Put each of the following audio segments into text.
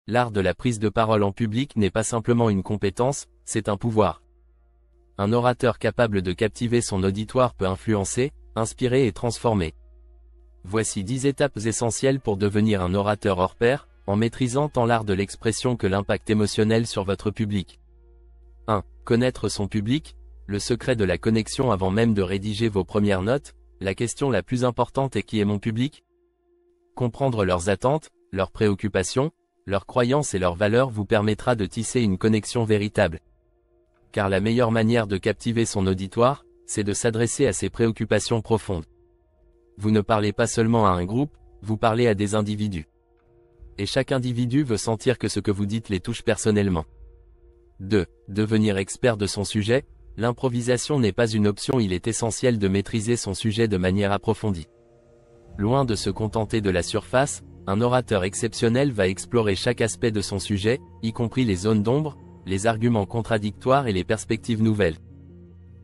L'art de la prise de parole en public n'est pas simplement une compétence, c'est un pouvoir. Un orateur capable de captiver son auditoire peut influencer, inspirer et transformer. Voici 10 étapes essentielles pour devenir un orateur hors pair, en maîtrisant tant l'art de l'expression que l'impact émotionnel sur votre public. 1. Connaître son public, le secret de la connexion avant même de rédiger vos premières notes. La question la plus importante est: qui est mon public? Comprendre leurs attentes, leurs préoccupations, leurs croyances et leurs valeurs vous permettra de tisser une connexion véritable. Car la meilleure manière de captiver son auditoire, c'est de s'adresser à ses préoccupations profondes. Vous ne parlez pas seulement à un groupe, vous parlez à des individus. Et chaque individu veut sentir que ce que vous dites les touche personnellement. 2. Devenir expert de son sujet. L'improvisation n'est pas une option, il est essentiel de maîtriser son sujet de manière approfondie. Loin de se contenter de la surface, un orateur exceptionnel va explorer chaque aspect de son sujet, y compris les zones d'ombre, les arguments contradictoires et les perspectives nouvelles.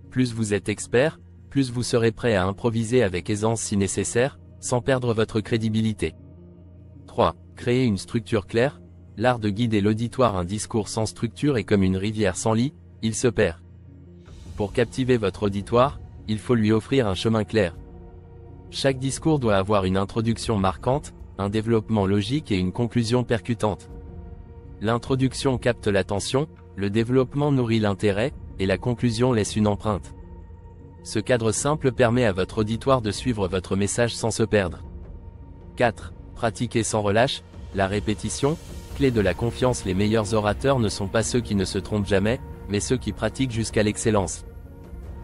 Plus vous êtes expert, plus vous serez prêt à improviser avec aisance si nécessaire, sans perdre votre crédibilité. 3. Créer une structure claire. L'art de guider l'auditoire. Un discours sans structure est comme une rivière sans lit, il se perd. Pour captiver votre auditoire, il faut lui offrir un chemin clair. Chaque discours doit avoir une introduction marquante, un développement logique et une conclusion percutante. L'introduction capte l'attention, le développement nourrit l'intérêt, et la conclusion laisse une empreinte. Ce cadre simple permet à votre auditoire de suivre votre message sans se perdre. 4. Pratiquer sans relâche. La répétition, clé de la confiance. Les meilleurs orateurs ne sont pas ceux qui ne se trompent jamais, mais ceux qui pratiquent jusqu'à l'excellence.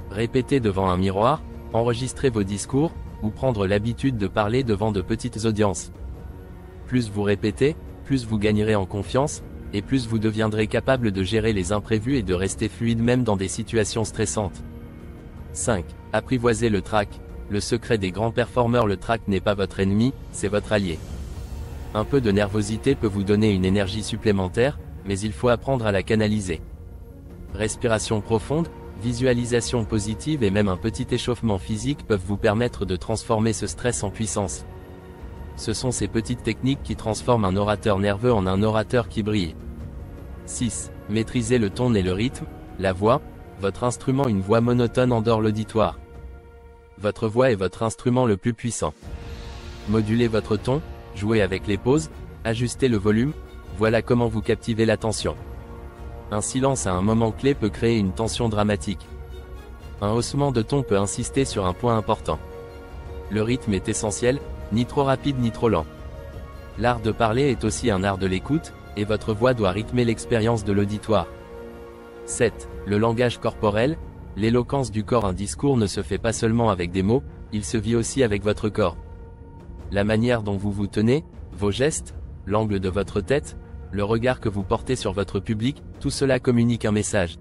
Répétez devant un miroir, enregistrez vos discours, ou prendre l'habitude de parler devant de petites audiences. Plus vous répétez, plus vous gagnerez en confiance, et plus vous deviendrez capable de gérer les imprévus et de rester fluide même dans des situations stressantes. 5. Apprivoisez le trac. Le secret des grands performeurs. Le trac n'est pas votre ennemi, c'est votre allié. Un peu de nervosité peut vous donner une énergie supplémentaire, mais il faut apprendre à la canaliser. Respiration profonde, visualisation positive et même un petit échauffement physique peuvent vous permettre de transformer ce stress en puissance. Ce sont ces petites techniques qui transforment un orateur nerveux en un orateur qui brille. 6. Maîtrisez le ton et le rythme. La voix, votre instrument. Une voix monotone endort l'auditoire. Votre voix est votre instrument le plus puissant. Modulez votre ton, jouez avec les pauses, ajustez le volume, voilà comment vous captivez l'attention. Un silence à un moment clé peut créer une tension dramatique. Un haussement de ton peut insister sur un point important. Le rythme est essentiel, ni trop rapide ni trop lent. L'art de parler est aussi un art de l'écoute, et votre voix doit rythmer l'expérience de l'auditoire. 7. Le langage corporel. L'éloquence du corps. Un discours ne se fait pas seulement avec des mots, il se vit aussi avec votre corps. La manière dont vous vous tenez, vos gestes, l'angle de votre tête, le regard que vous portez sur votre public, tout cela communique un message.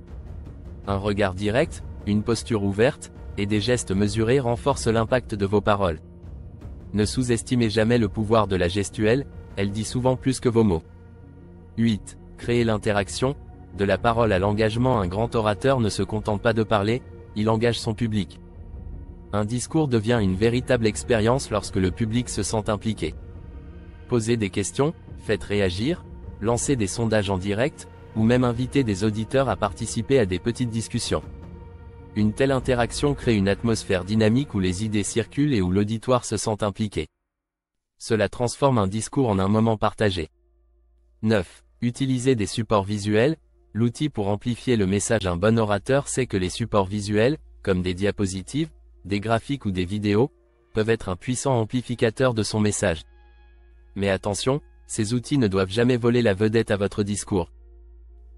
Un regard direct, une posture ouverte, et des gestes mesurés renforcent l'impact de vos paroles. Ne sous-estimez jamais le pouvoir de la gestuelle, elle dit souvent plus que vos mots. 8. Créer l'interaction. De la parole à l'engagement. Un grand orateur ne se contente pas de parler, il engage son public. Un discours devient une véritable expérience lorsque le public se sent impliqué. Posez des questions, faites réagir, lancez des sondages en direct, ou même invitez des auditeurs à participer à des petites discussions. Une telle interaction crée une atmosphère dynamique où les idées circulent et où l'auditoire se sent impliqué. Cela transforme un discours en un moment partagé. 9. Utilisez des supports visuels. L'outil pour amplifier le message. Un bon orateur sait que les supports visuels, comme des diapositives, des graphiques ou des vidéos, peuvent être un puissant amplificateur de son message. Mais attention, ces outils ne doivent jamais voler la vedette à votre discours.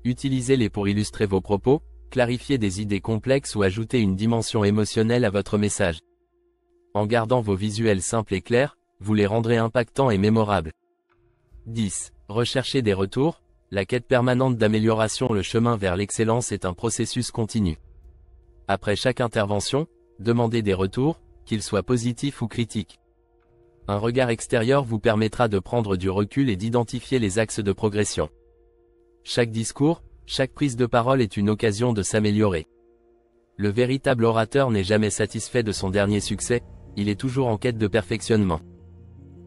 Utilisez-les pour illustrer vos propos, clarifier des idées complexes ou ajouter une dimension émotionnelle à votre message. En gardant vos visuels simples et clairs, vous les rendrez impactants et mémorables. 10. Recherchez des retours. La quête permanente d'amélioration. Le chemin vers l'excellence est un processus continu. Après chaque intervention, demandez des retours, qu'ils soient positifs ou critiques. Un regard extérieur vous permettra de prendre du recul et d'identifier les axes de progression. Chaque discours, chaque prise de parole est une occasion de s'améliorer. Le véritable orateur n'est jamais satisfait de son dernier succès, il est toujours en quête de perfectionnement.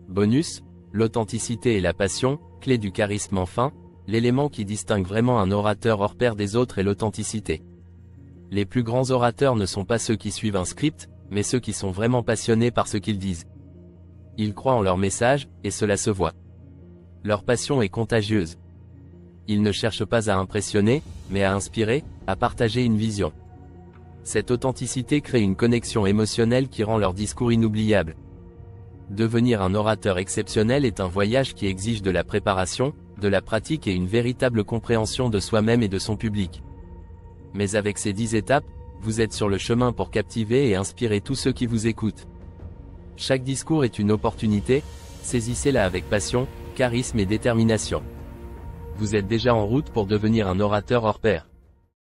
Bonus, l'authenticité et la passion. clés du charisme enfin, l'élément qui distingue vraiment un orateur hors pair des autres est l'authenticité. Les plus grands orateurs ne sont pas ceux qui suivent un script, mais ceux qui sont vraiment passionnés par ce qu'ils disent. Ils croient en leur message, et cela se voit. Leur passion est contagieuse. Ils ne cherchent pas à impressionner, mais à inspirer, à partager une vision. Cette authenticité crée une connexion émotionnelle qui rend leur discours inoubliable. Devenir un orateur exceptionnel est un voyage qui exige de la préparation, de la pratique et une véritable compréhension de soi-même et de son public. Mais avec ces 10 étapes, vous êtes sur le chemin pour captiver et inspirer tous ceux qui vous écoutent. Chaque discours est une opportunité, saisissez-la avec passion, charisme et détermination. Vous êtes déjà en route pour devenir un orateur hors pair.